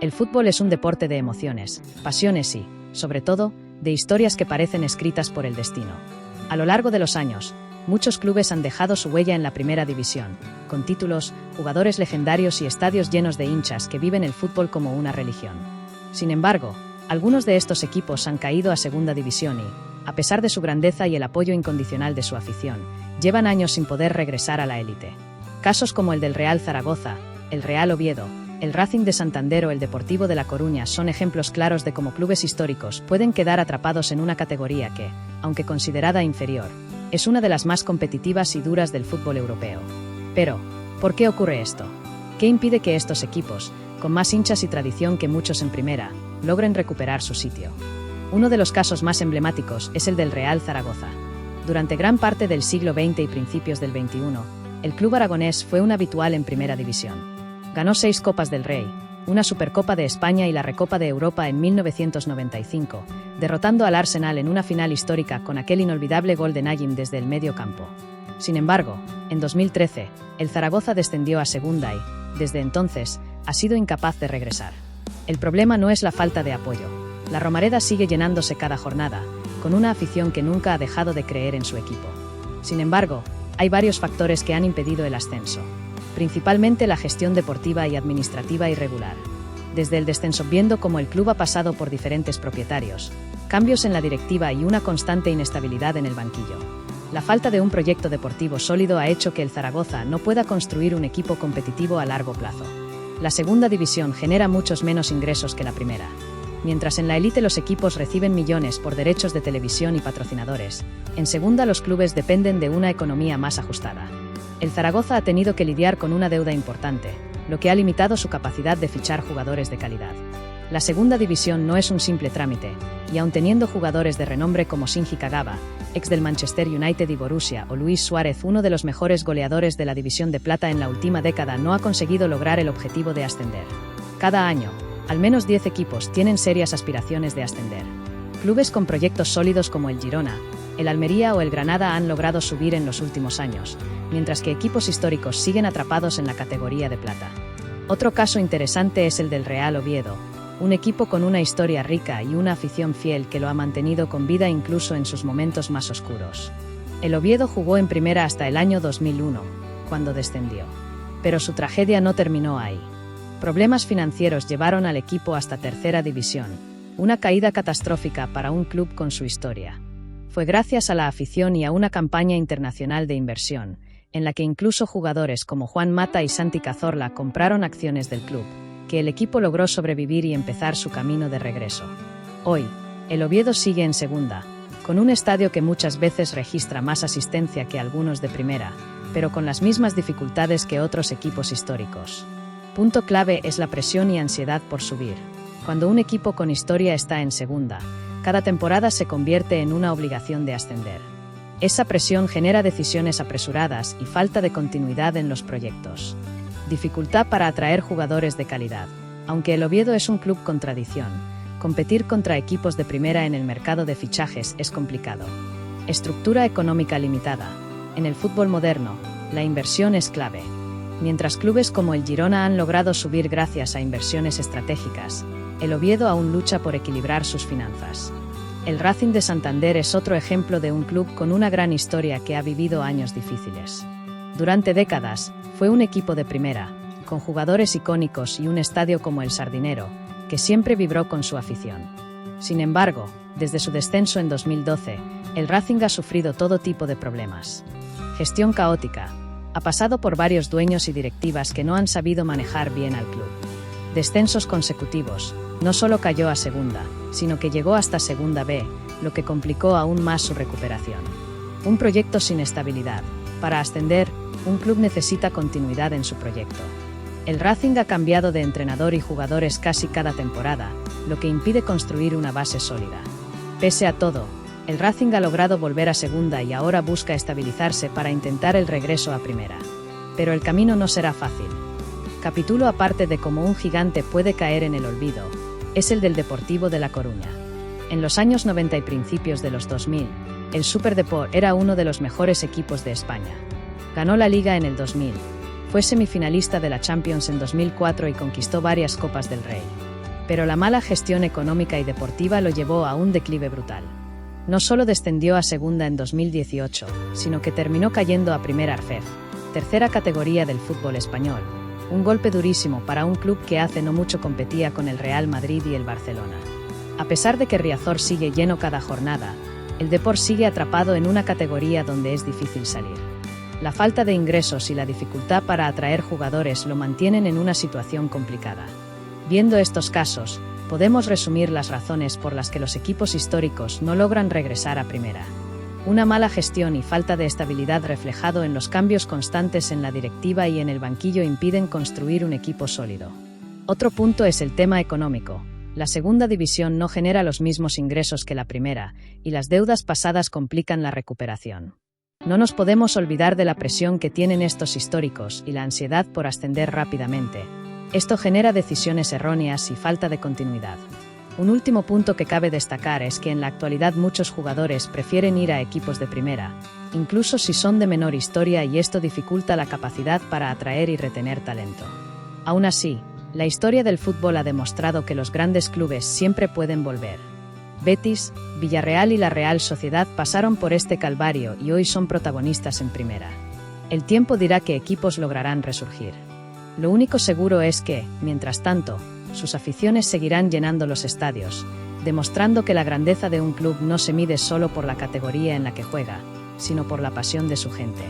El fútbol es un deporte de emociones, pasiones y, sobre todo, de historias que parecen escritas por el destino. A lo largo de los años, muchos clubes han dejado su huella en la primera división, con títulos, jugadores legendarios y estadios llenos de hinchas que viven el fútbol como una religión. Sin embargo, algunos de estos equipos han caído a segunda división y, a pesar de su grandeza y el apoyo incondicional de su afición, llevan años sin poder regresar a la élite. Casos como el del Real Zaragoza, el Real Oviedo, el Racing de Santander o el Deportivo de La Coruña son ejemplos claros de cómo clubes históricos pueden quedar atrapados en una categoría que, aunque considerada inferior, es una de las más competitivas y duras del fútbol europeo. Pero, ¿por qué ocurre esto? ¿Qué impide que estos equipos, con más hinchas y tradición que muchos en primera, logren recuperar su sitio? Uno de los casos más emblemáticos es el del Real Zaragoza. Durante gran parte del siglo XX y principios del XXI, el club aragonés fue un habitual en primera división. Ganó 6 Copas del Rey, una Supercopa de España y la Recopa de Europa en 1995, derrotando al Arsenal en una final histórica con aquel inolvidable gol de Najim desde el medio campo. Sin embargo, en 2013, el Zaragoza descendió a segunda y, desde entonces, ha sido incapaz de regresar. El problema no es la falta de apoyo. La Romareda sigue llenándose cada jornada, con una afición que nunca ha dejado de creer en su equipo. Sin embargo, hay varios factores que han impedido el ascenso. Principalmente la gestión deportiva y administrativa irregular. Desde el descenso, viendo cómo el club ha pasado por diferentes propietarios, cambios en la directiva y una constante inestabilidad en el banquillo. La falta de un proyecto deportivo sólido ha hecho que el Zaragoza no pueda construir un equipo competitivo a largo plazo. La segunda división genera muchos menos ingresos que la primera. Mientras en la élite los equipos reciben millones por derechos de televisión y patrocinadores, en segunda los clubes dependen de una economía más ajustada. El Zaragoza ha tenido que lidiar con una deuda importante, lo que ha limitado su capacidad de fichar jugadores de calidad. La segunda división no es un simple trámite, y aun teniendo jugadores de renombre como Shinji Kagawa, ex del Manchester United y Borussia, o Luis Suárez, uno de los mejores goleadores de la División de Plata en la última década, no ha conseguido lograr el objetivo de ascender. Cada año, al menos 10 equipos tienen serias aspiraciones de ascender. Clubes con proyectos sólidos como el Girona, el Almería o el Granada han logrado subir en los últimos años, mientras que equipos históricos siguen atrapados en la categoría de plata. Otro caso interesante es el del Real Oviedo, un equipo con una historia rica y una afición fiel que lo ha mantenido con vida incluso en sus momentos más oscuros. El Oviedo jugó en primera hasta el año 2001, cuando descendió. Pero su tragedia no terminó ahí. Problemas financieros llevaron al equipo hasta tercera división, una caída catastrófica para un club con su historia. Fue gracias a la afición y a una campaña internacional de inversión, en la que incluso jugadores como Juan Mata y Santi Cazorla compraron acciones del club, que el equipo logró sobrevivir y empezar su camino de regreso. Hoy, el Oviedo sigue en segunda, con un estadio que muchas veces registra más asistencia que algunos de primera, pero con las mismas dificultades que otros equipos históricos. Punto clave es la presión y ansiedad por subir. Cuando un equipo con historia está en segunda, cada temporada se convierte en una obligación de ascender. Esa presión genera decisiones apresuradas y falta de continuidad en los proyectos. Dificultad para atraer jugadores de calidad. Aunque el Oviedo es un club con tradición, competir contra equipos de primera en el mercado de fichajes es complicado. Estructura económica limitada. En el fútbol moderno, la inversión es clave. Mientras clubes como el Girona han logrado subir gracias a inversiones estratégicas, el Oviedo aún lucha por equilibrar sus finanzas. El Racing de Santander es otro ejemplo de un club con una gran historia que ha vivido años difíciles. Durante décadas, fue un equipo de primera, con jugadores icónicos y un estadio como el Sardinero, que siempre vibró con su afición. Sin embargo, desde su descenso en 2012, el Racing ha sufrido todo tipo de problemas. Gestión caótica. Ha pasado por varios dueños y directivas que no han sabido manejar bien al club. Descensos consecutivos. No solo cayó a segunda, sino que llegó hasta segunda B, lo que complicó aún más su recuperación. Un proyecto sin estabilidad. Para ascender, un club necesita continuidad en su proyecto. El Racing ha cambiado de entrenador y jugadores casi cada temporada, lo que impide construir una base sólida. Pese a todo, el Racing ha logrado volver a segunda y ahora busca estabilizarse para intentar el regreso a primera. Pero el camino no será fácil. Capítulo aparte de cómo un gigante puede caer en el olvido, es el del Deportivo de La Coruña. En los años 90 y principios de los 2000, el Superdeport era uno de los mejores equipos de España. Ganó la Liga en el 2000, fue semifinalista de la Champions en 2004 y conquistó varias Copas del Rey. Pero la mala gestión económica y deportiva lo llevó a un declive brutal. No solo descendió a segunda en 2018, sino que terminó cayendo a Primera RFEF, tercera categoría del fútbol español. Un golpe durísimo para un club que hace no mucho competía con el Real Madrid y el Barcelona. A pesar de que Riazor sigue lleno cada jornada, el Depor sigue atrapado en una categoría donde es difícil salir. La falta de ingresos y la dificultad para atraer jugadores lo mantienen en una situación complicada. Viendo estos casos, podemos resumir las razones por las que los equipos históricos no logran regresar a primera. Una mala gestión y falta de estabilidad reflejado en los cambios constantes en la directiva y en el banquillo impiden construir un equipo sólido. Otro punto es el tema económico. La segunda división no genera los mismos ingresos que la primera, y las deudas pasadas complican la recuperación. No nos podemos olvidar de la presión que tienen estos históricos y la ansiedad por ascender rápidamente. Esto genera decisiones erróneas y falta de continuidad. Un último punto que cabe destacar es que en la actualidad muchos jugadores prefieren ir a equipos de primera, incluso si son de menor historia, y esto dificulta la capacidad para atraer y retener talento. Aún así, la historia del fútbol ha demostrado que los grandes clubes siempre pueden volver. Betis, Villarreal y la Real Sociedad pasaron por este calvario y hoy son protagonistas en primera. El tiempo dirá qué equipos lograrán resurgir. Lo único seguro es que, mientras tanto, sus aficiones seguirán llenando los estadios, demostrando que la grandeza de un club no se mide solo por la categoría en la que juega, sino por la pasión de su gente.